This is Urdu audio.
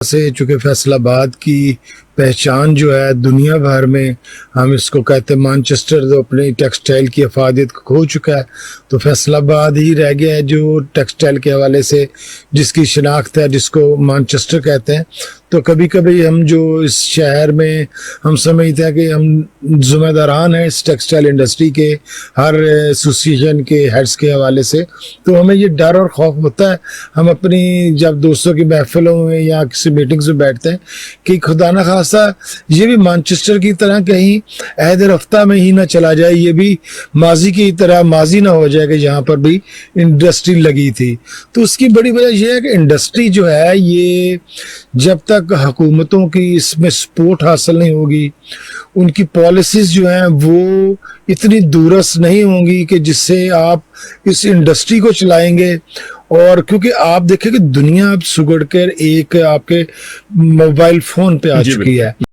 سے چونکہ فیصل آباد کی پہچان جو ہے دنیا بھر میں ہم اس کو کہتے ہیں مانچسٹر جو اپنی ٹیکسٹائل کی افادیت کو کھو چکا ہے، تو فیصل آباد ہی رہ گیا ہے جو ٹیکسٹائل کے حوالے سے جس کی شناخت ہے، جس کو مانچسٹر کہتے ہیں۔ تو کبھی کبھی ہم جو اس شہر میں ہم سمجھتے ہیں کہ ہم ذمہ داران ہیں اس ٹیکسٹائل انڈسٹری کے ہر ایسوسیشن کے ہیڈز کے حوالے سے، تو ہمیں یہ ڈر اور خوف ہوتا ہے ہم اپنی جب دوستوں کی محفلوں میں یا کسی میٹنگز میں بیٹھتے ہیں کہ خدا نہ خواستہ یہ بھی مانچسٹر کی طرح کہیں عہد رفتہ میں ہی نہ چلا جائے، یہ بھی ماضی کی طرح ماضی نہ ہو جائے کہ جہاں پر بھی انڈسٹری لگی تھی۔ تو اس کی بڑی وجہ یہ ہے کہ انڈسٹری جو ہے یہ جب تک حکومتوں کی اس میں سپورٹ حاصل نہیں ہوگی، ان کی پالیسیز جو ہیں وہ اتنی دورس نہیں ہوں گی کہ جس سے آپ اس انڈسٹری کو چلائیں گے۔ اور کیونکہ آپ دیکھیں کہ دنیا اب سگڑ کر ایک آپ کے موبائل فون پہ آ چکی ہے۔